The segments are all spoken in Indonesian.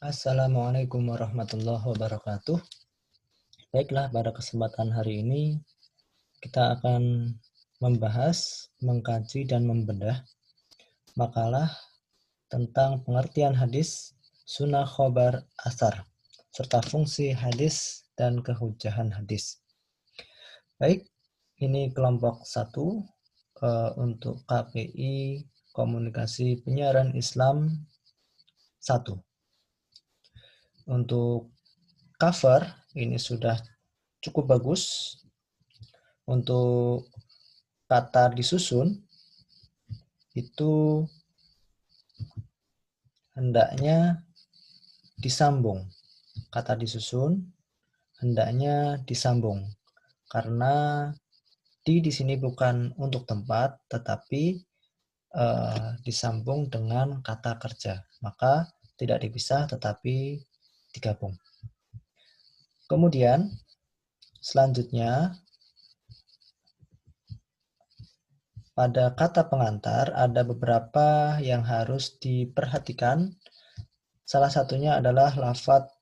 Assalamualaikum warahmatullahi wabarakatuh. Baiklah, pada kesempatan hari ini kita akan membahas, mengkaji, dan membedah makalah tentang pengertian hadis, sunnah, khobar, asar, serta fungsi hadis dan kehujahan hadis. Baik, ini kelompok 1 untuk KPI Komunikasi Penyiaran Islam 1. Untuk cover ini sudah cukup bagus. Untuk kata disusun itu hendaknya disambung. Kata disusun hendaknya disambung karena di sini bukan untuk tempat tetapi disambung dengan kata kerja. Maka tidak dipisah tetapi digabung. Kemudian selanjutnya pada kata pengantar ada beberapa yang harus diperhatikan. Salah satunya adalah lafadz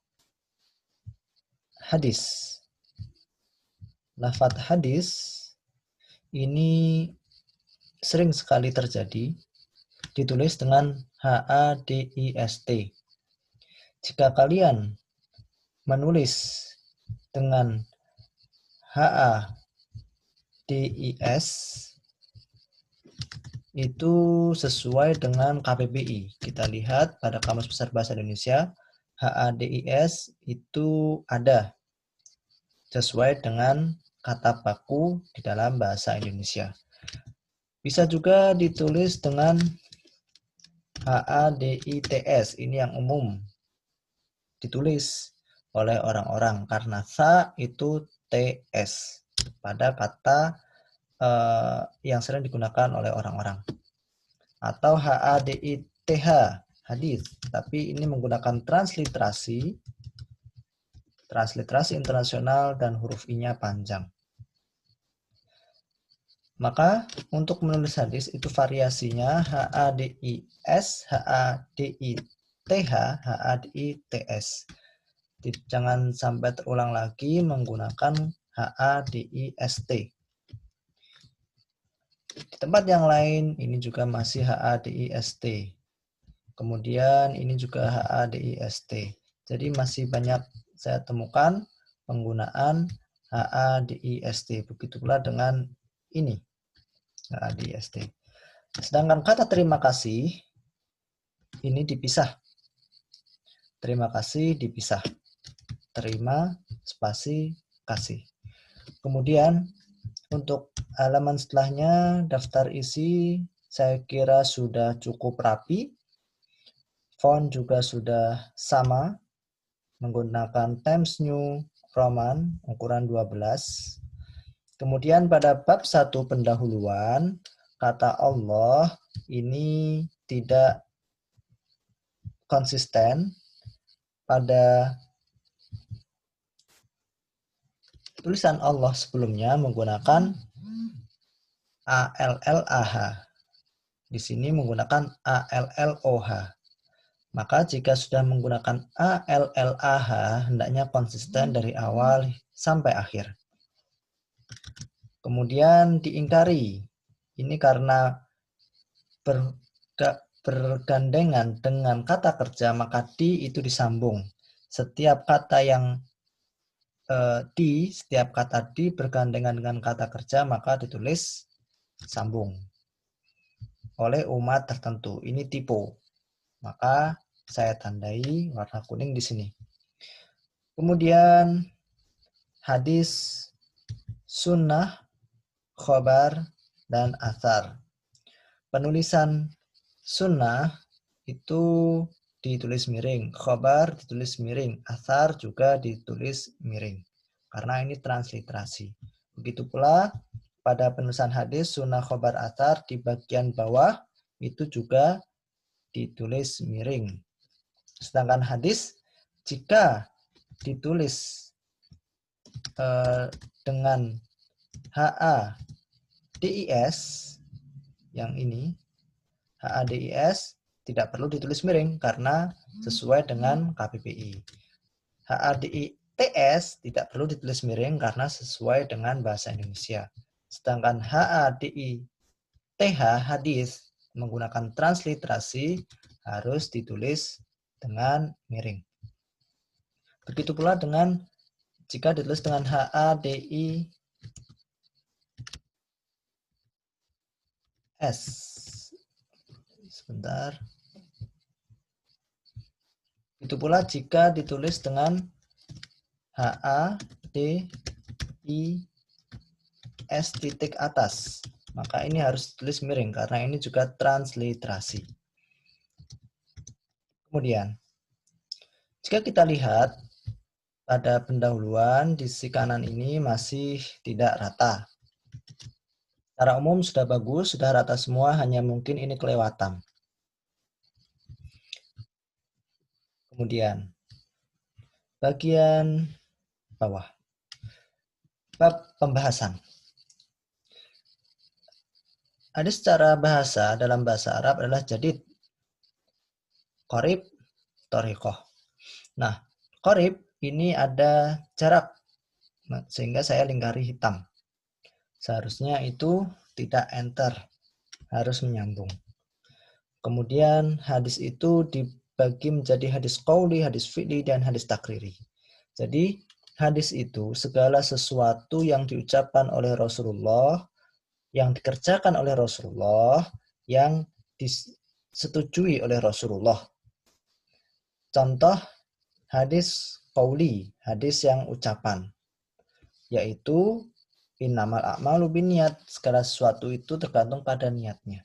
hadis. Lafadz hadis ini sering sekali terjadi ditulis dengan HADIST. Jika kalian menulis dengan HADIS itu sesuai dengan KBBI. Kita lihat pada Kamus Besar Bahasa Indonesia, HADIS itu ada sesuai dengan kata baku di dalam bahasa Indonesia. Bisa juga ditulis dengan HADITS, ini yang umum ditulis oleh orang-orang karena sa itu TS pada kata yang sering digunakan oleh orang-orang. Atau HADITH, hadis, tapi ini menggunakan transliterasi internasional dan huruf I-nya panjang. Maka untuk menulis hadis itu variasinya HADIS, HADITH, HADITS. Jangan sampai terulang lagi menggunakan HADIST. Di tempat yang lain ini juga masih HADIST. Kemudian ini juga HADIST. Jadi masih banyak saya temukan penggunaan HADIST. Begitu pula dengan ini HADIST. Sedangkan kata terima kasih ini dipisah. Terima kasih dipisah. Terima spasi kasih. Kemudian untuk halaman setelahnya daftar isi saya kira sudah cukup rapi. Font juga sudah sama menggunakan Times New Roman ukuran 12. Kemudian pada bab 1 pendahuluan kata Allah ini tidak konsisten. Pada tulisan Allah sebelumnya menggunakan ALLAH. Di sini menggunakan ALLOH. Maka jika sudah menggunakan ALLAH, hendaknya konsisten dari awal sampai akhir. Kemudian diingkari. Ini karena bergandengan dengan kata kerja, maka di itu disambung. Setiap kata yang setiap kata di bergandengan dengan kata kerja, maka ditulis sambung oleh umat tertentu. Ini tipe. Maka saya tandai warna kuning di sini. Kemudian hadis, sunnah, khobar, dan asar. Penulisan sunnah itu ditulis miring, khobar ditulis miring, asar juga ditulis miring. Karena ini transliterasi. Begitu pula pada penulisan hadis, sunnah, khobar, asar di bagian bawah itu juga ditulis miring. Sedangkan hadis jika ditulis dengan HADIS yang ini, HADIS tidak perlu ditulis miring karena sesuai dengan KBBI. HADITS tidak perlu ditulis miring karena sesuai dengan bahasa Indonesia. Sedangkan HADITH hadis menggunakan transliterasi harus ditulis dengan miring. Begitu pula dengan jika ditulis dengan HADIS. Sebentar. Itu pula jika ditulis dengan HADIS titik atas, maka ini harus ditulis miring karena ini juga transliterasi. Kemudian, jika kita lihat pada pendahuluan di sisi kanan ini masih tidak rata. Secara umum sudah bagus, sudah rata semua, hanya mungkin ini kelewatan. Kemudian, bagian bawah. Bab pembahasan. Ada secara bahasa dalam bahasa Arab adalah jadid, qorib, thoriqoh. Nah, qorib ini ada jarak, sehingga saya lingkari hitam. Seharusnya itu tidak enter, harus menyambung. Kemudian hadis itu dibagi menjadi hadis qauli, hadis fi'li, dan hadis takriri. Jadi hadis itu segala sesuatu yang diucapkan oleh Rasulullah, yang dikerjakan oleh Rasulullah, yang disetujui oleh Rasulullah. Contoh hadis qauli, hadis yang ucapan, yaitu innamal a'malu binniyat, segala sesuatu itu tergantung pada niatnya.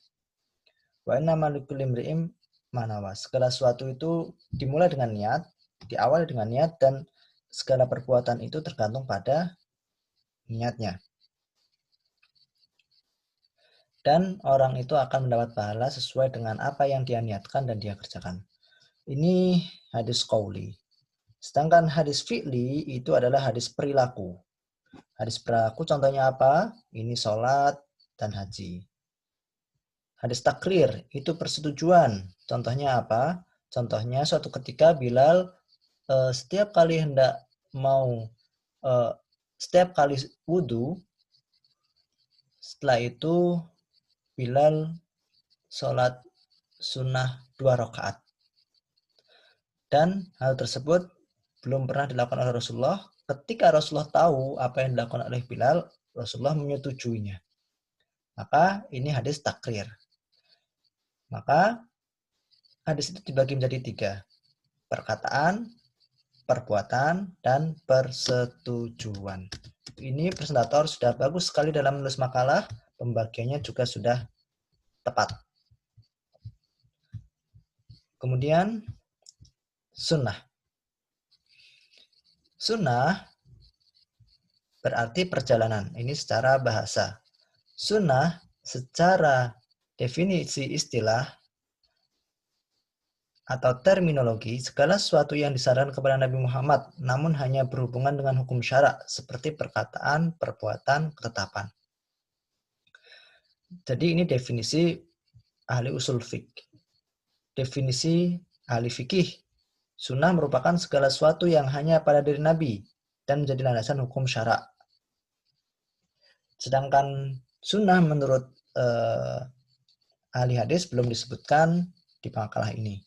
Wa innamal likulli imri'in ma nawa, segala sesuatu itu dimulai dengan niat, diawali dengan niat, dan segala perbuatan itu tergantung pada niatnya. Dan orang itu akan mendapat pahala sesuai dengan apa yang dia niatkan dan dia kerjakan. Ini hadis qauli. Sedangkan hadis fi'li itu adalah hadis perilaku. Hadis perilaku contohnya apa? Ini sholat dan haji. Hadis takrir itu persetujuan. Contohnya apa? Contohnya suatu ketika Bilal setiap kali hendak mau setiap kali wudhu, setelah itu Bilal sholat sunnah 2 rakaat. Dan hal tersebut belum pernah dilakukan oleh Rasulullah. Ketika Rasulullah tahu apa yang dilakukan oleh Bilal, Rasulullah menyetujuinya. Maka ini hadis takrir. Maka hadis itu dibagi menjadi 3. Perkataan, perbuatan, dan persetujuan. Ini presentator sudah bagus sekali dalam menulis makalah. Pembagiannya juga sudah tepat. Kemudian sunnah. Sunnah berarti perjalanan. Ini secara bahasa. Sunnah secara definisi istilah atau terminologi, segala sesuatu yang disarankan kepada Nabi Muhammad namun hanya berhubungan dengan hukum syarak seperti perkataan, perbuatan, ketetapan. Jadi ini definisi ahli usul fiqh. Definisi ahli fikih. Sunnah merupakan segala sesuatu yang hanya pada diri Nabi dan menjadi landasan hukum syarak. Sedangkan sunnah menurut ahli hadis belum disebutkan di makalah ini.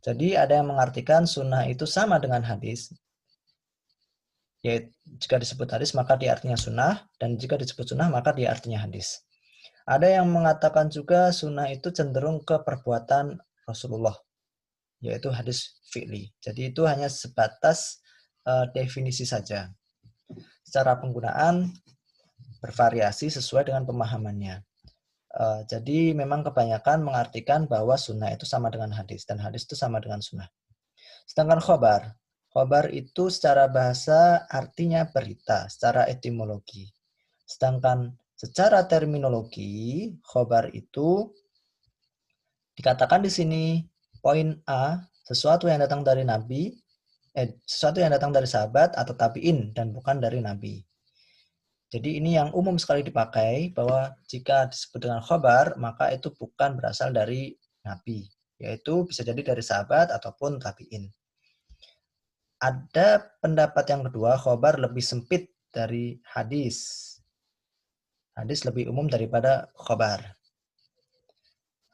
Jadi ada yang mengartikan sunnah itu sama dengan hadis. Yaitu jika disebut hadis maka dia artinya sunnah, dan jika disebut sunnah maka dia artinya hadis. Ada yang mengatakan juga sunnah itu cenderung ke perbuatan Rasulullah, yaitu hadis fi'li. Jadi itu hanya sebatas definisi saja. Secara penggunaan bervariasi sesuai dengan pemahamannya. Jadi memang kebanyakan mengartikan bahwa sunnah itu sama dengan hadis, dan hadis itu sama dengan sunnah. Sedangkan khobar itu secara bahasa artinya berita, secara etimologi. Sedangkan secara terminologi, khobar itu dikatakan di sini poin A, sesuatu yang datang dari Nabi, sesuatu yang datang dari sahabat atau tabi'in dan bukan dari Nabi. Jadi ini yang umum sekali dipakai, bahwa jika disebut dengan khobar, maka itu bukan berasal dari Nabi. yaitu bisa jadi dari sahabat ataupun tabi'in. Ada pendapat yang kedua, khobar lebih sempit dari hadis. Hadis lebih umum daripada khobar.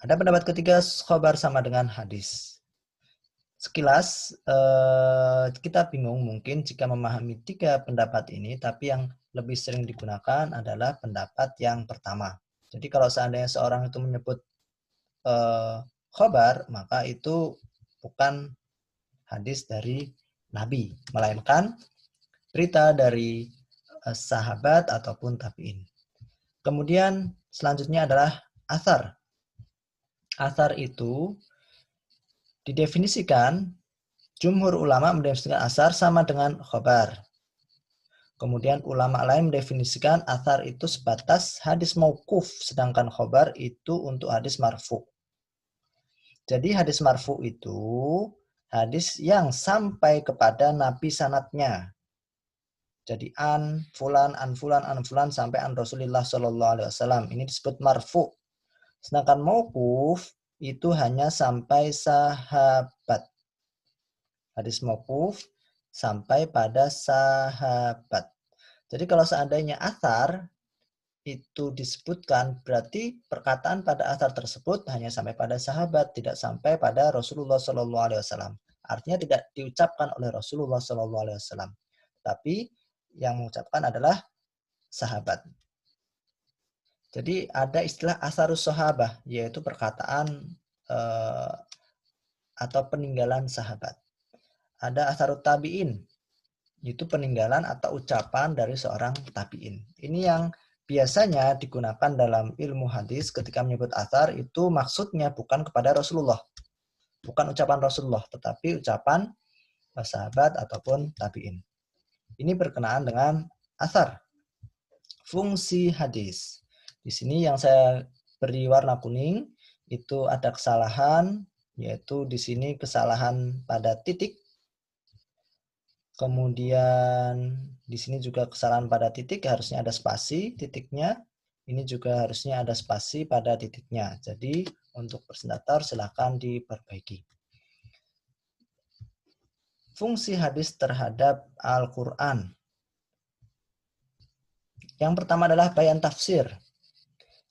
Ada pendapat ketiga, khobar sama dengan hadis. Sekilas kita bingung mungkin jika memahami tiga pendapat ini, tapi yang lebih sering digunakan adalah pendapat yang pertama. Jadi kalau seandainya seorang itu menyebut khobar, maka itu bukan hadis dari Nabi, melainkan berita dari sahabat ataupun tabi'in. Kemudian selanjutnya adalah athar. Athar itu didefinisikan, jumhur ulama mendefinisikan athar sama dengan khobar. Kemudian ulama lain mendefinisikan athar itu sebatas hadis mauquf, sedangkan khobar itu untuk hadis marfu. Jadi hadis marfu itu hadis yang sampai kepada nabi sanadnya. Jadi an fulan sampai an Rasulullah Shallallahu Alaihi Wasallam. Ini disebut marfu. Sedangkan mauquf itu hanya sampai sahabat. Hadis mauquf sampai pada sahabat. Jadi kalau seandainya athar itu disebutkan, berarti perkataan pada athar tersebut hanya sampai pada sahabat, tidak sampai pada Rasulullah Shallallahu Alaihi Wasallam. Artinya tidak diucapkan oleh Rasulullah Shallallahu Alaihi Wasallam, tapi yang mengucapkan adalah sahabat. Jadi ada istilah asarus sahabah, yaitu perkataan atau peninggalan sahabat. Ada asarut tabi'in, itu peninggalan atau ucapan dari seorang tabi'in. Ini yang biasanya digunakan dalam ilmu hadis ketika menyebut athar, itu maksudnya bukan kepada Rasulullah. Bukan ucapan Rasulullah, tetapi ucapan sahabat ataupun tabi'in. Ini berkenaan dengan athar. Fungsi hadis. Di sini yang saya beri warna kuning, itu ada kesalahan, yaitu di sini kesalahan pada titik. Kemudian di sini juga kesalahan pada titik, harusnya ada spasi titiknya. Ini juga harusnya ada spasi pada titiknya. Jadi untuk presentator silakan diperbaiki. Fungsi hadis terhadap Al-Quran. Yang pertama adalah bayan tafsir,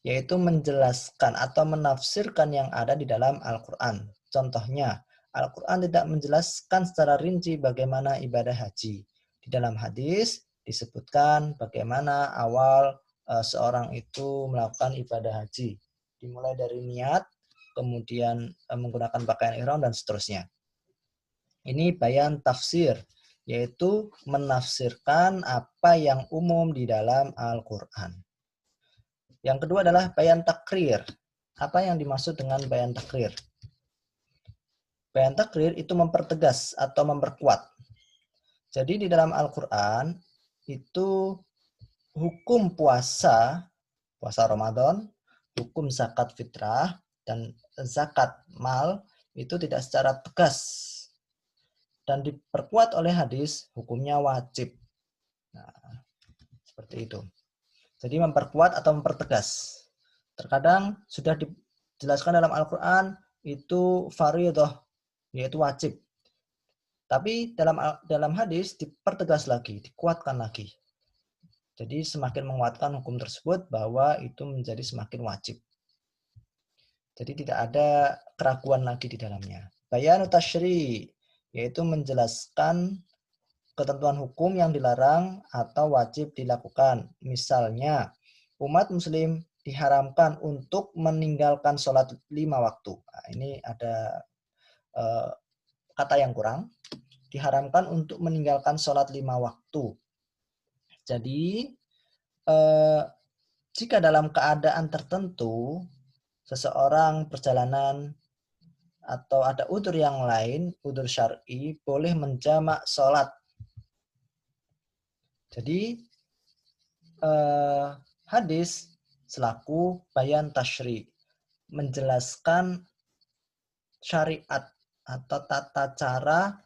yaitu menjelaskan atau menafsirkan yang ada di dalam Al-Quran. Contohnya, Al-Quran tidak menjelaskan secara rinci bagaimana ibadah haji. Di dalam hadis disebutkan bagaimana awal seorang itu melakukan ibadah haji. Dimulai dari niat, kemudian menggunakan pakaian ihram, dan seterusnya. Ini bayan tafsir, yaitu menafsirkan apa yang umum di dalam Al-Quran. Yang kedua adalah bayan takrir. Apa yang dimaksud dengan bayan takrir? Bayan takrir itu mempertegas atau memperkuat. Jadi di dalam Al-Quran itu hukum puasa Ramadan, hukum zakat fitrah, dan zakat mal itu tidak secara tegas. Dan diperkuat oleh hadis, hukumnya wajib. Nah, seperti itu. Jadi memperkuat atau mempertegas. Terkadang sudah dijelaskan dalam Al-Quran itu fardhah, yaitu wajib. Tapi dalam hadis dipertegas lagi, dikuatkan lagi. Jadi semakin menguatkan hukum tersebut bahwa itu menjadi semakin wajib. Jadi tidak ada keraguan lagi di dalamnya. Bayanu tasyri, yaitu menjelaskan ketentuan hukum yang dilarang atau wajib dilakukan. Misalnya, umat muslim diharamkan untuk meninggalkan sholat 5 waktu. Nah, ini ada kata yang kurang. Diharamkan untuk meninggalkan sholat 5 waktu. Jadi, jika dalam keadaan tertentu, seseorang perjalanan atau ada udzur yang lain, udzur syar'i, boleh menjamak sholat. Jadi hadis selaku bayan tasyri, menjelaskan syariat atau tata cara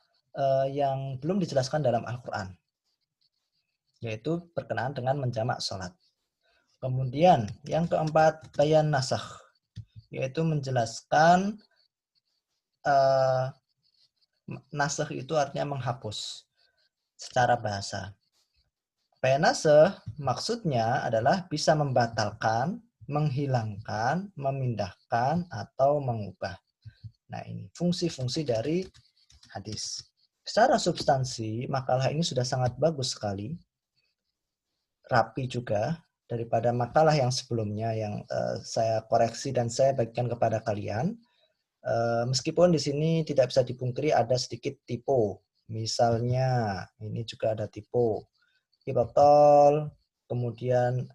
yang belum dijelaskan dalam Al-Quran, yaitu berkenaan dengan menjamak sholat. Kemudian yang keempat bayan nasakh, yaitu menjelaskan nasakh itu artinya menghapus secara bahasa. Penasakh maksudnya adalah bisa membatalkan, menghilangkan, memindahkan, atau mengubah. Nah, ini fungsi-fungsi dari hadis. Secara substansi, makalah ini sudah sangat bagus sekali, rapi juga, daripada makalah yang sebelumnya yang saya koreksi dan saya bagikan kepada kalian. Meskipun di sini tidak bisa dipungkiri ada sedikit typo. Misalnya, ini juga ada typo. Ibtol, kemudian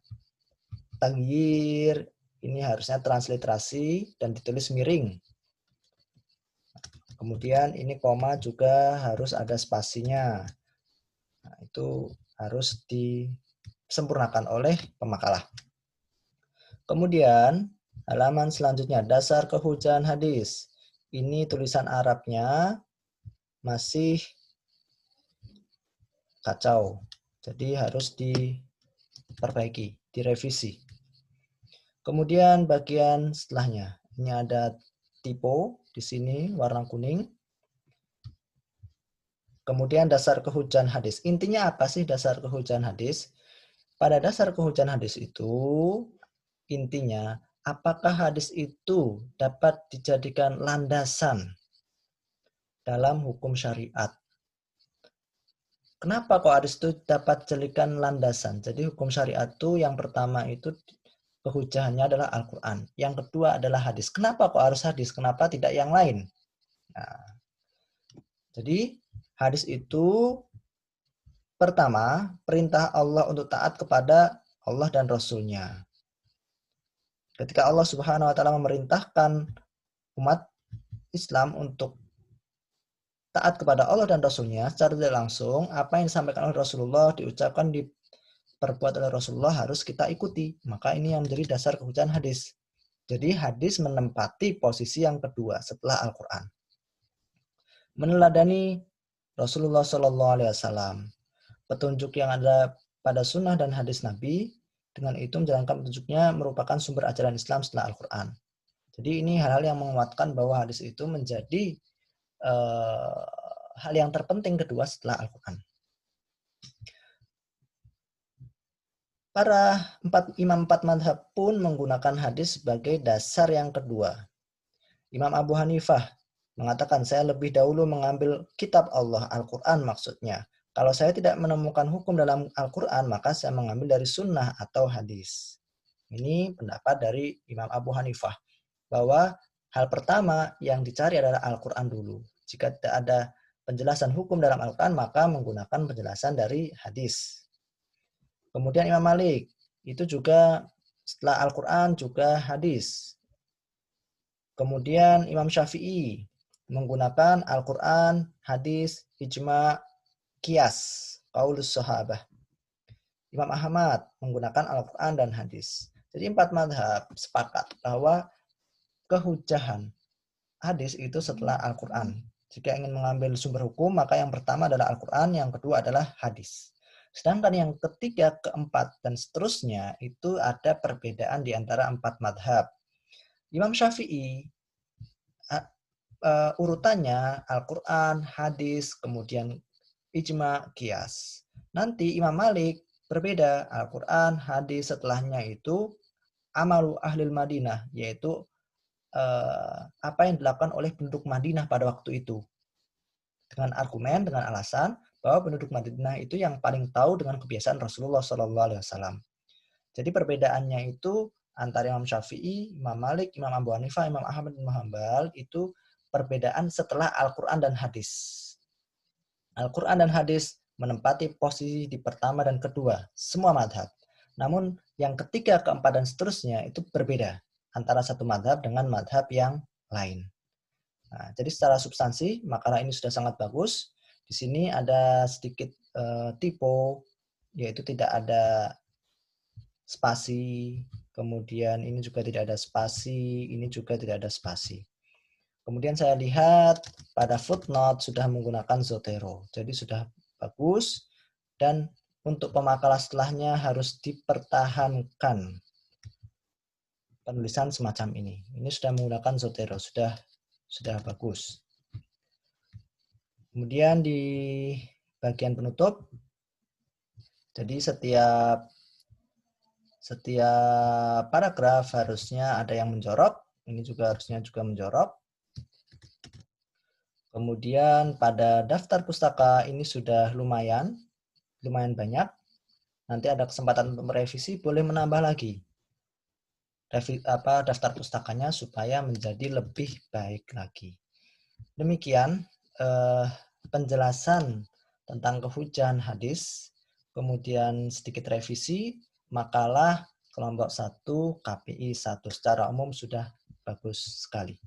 taghyir, ini harusnya transliterasi dan ditulis miring. Kemudian ini koma juga harus ada spasinya. Nah, itu harus disempurnakan oleh pemakalah. Kemudian halaman selanjutnya, dasar kehujahan hadis. Ini tulisan Arabnya masih kacau. Jadi harus diperbaiki, direvisi. Kemudian bagian setelahnya, ini ada typo di sini warna kuning. Kemudian dasar kehujahan hadis. Intinya apa sih dasar kehujahan hadis? Pada dasar kehujahan hadis itu intinya apakah hadis itu dapat dijadikan landasan dalam hukum syariat. Kenapa kok hadis itu dapat dijadikan landasan? Jadi hukum syariat itu yang pertama itu kehujahannya adalah Al-Quran. Yang kedua adalah hadis. Kenapa kok harus hadis? Kenapa tidak yang lain? Nah, jadi hadis itu pertama perintah Allah untuk taat kepada Allah dan Rasul-Nya. Ketika Allah Subhanahu wa taala memerintahkan umat Islam untuk taat kepada Allah dan Rasul-Nya secara tidak langsung, apa yang disampaikan oleh Rasulullah, diucapkan, diperbuat oleh Rasulullah harus kita ikuti. Maka ini yang menjadi dasar kehujahan hadis. Jadi hadis menempati posisi yang kedua setelah Al-Quran. Meneladani Rasulullah SAW, petunjuk yang ada pada sunnah dan hadis Nabi, dengan itu menjalankan petunjuknya merupakan sumber ajaran Islam setelah Al-Quran. Jadi ini hal-hal yang menguatkan bahwa hadis itu menjadi hal yang terpenting kedua setelah Al-Quran. Para imam empat madhab pun menggunakan hadis sebagai dasar yang kedua. Imam Abu Hanifah mengatakan, saya lebih dahulu mengambil kitab Allah, Al-Quran maksudnya. Kalau saya tidak menemukan hukum dalam Al-Quran, maka saya mengambil dari sunnah atau hadis. Ini pendapat dari Imam Abu Hanifah, bahwa hal pertama yang dicari adalah Al-Quran dulu. Jika tidak ada penjelasan hukum dalam Al-Quran, maka menggunakan penjelasan dari hadis. Kemudian Imam Malik, itu juga setelah Al-Quran juga hadis. Kemudian Imam Syafi'i menggunakan Al-Quran, hadis, ijma, qiyas, qaulus sahabah. Imam Ahmad menggunakan Al-Quran dan hadis. Jadi empat madhab sepakat bahwa kehujahan hadis itu setelah Al-Quran. Jika ingin mengambil sumber hukum, maka yang pertama adalah Al-Quran, yang kedua adalah hadis. Sedangkan yang ketiga, keempat, dan seterusnya itu ada perbedaan di antara empat madhab. Imam Syafi'i urutannya Al-Quran, hadis, kemudian ijma, qiyas. Nanti Imam Malik berbeda, Al-Quran, hadis, setelahnya itu amalu ahlil Madinah, yaitu apa yang dilakukan oleh penduduk Madinah pada waktu itu. Dengan argumen, dengan alasan bahwa penduduk Madinah itu yang paling tahu dengan kebiasaan Rasulullah SAW. Jadi perbedaannya itu antara Imam Syafi'i, Imam Malik, Imam Abu Hanifah, Imam Ahmad bin Hanbal itu perbedaan setelah Al-Quran dan hadis. Al-Quran dan hadis menempati posisi di pertama dan kedua, semua madhab. Namun yang ketiga, keempat, dan seterusnya itu berbeda antara satu madhab dengan madhab yang lain. Nah, jadi secara substansi, makalah ini sudah sangat bagus. Di sini ada sedikit typo, yaitu tidak ada spasi, kemudian ini juga tidak ada spasi, ini juga tidak ada spasi. Kemudian saya lihat pada footnote sudah menggunakan Zotero, jadi sudah bagus, dan untuk pemakalah setelahnya harus dipertahankan penulisan semacam ini. Ini sudah menggunakan Zotero, sudah bagus. Kemudian di bagian penutup, jadi setiap paragraf harusnya ada yang menjorok, ini juga harusnya juga menjorok. Kemudian pada daftar pustaka ini sudah lumayan banyak. Nanti ada kesempatan untuk merevisi, boleh menambah lagi daftar pustakanya supaya menjadi lebih baik lagi. Demikian penjelasan tentang kehujan hadis, kemudian sedikit revisi, makalah kelompok 1 KPI 1 secara umum sudah bagus sekali.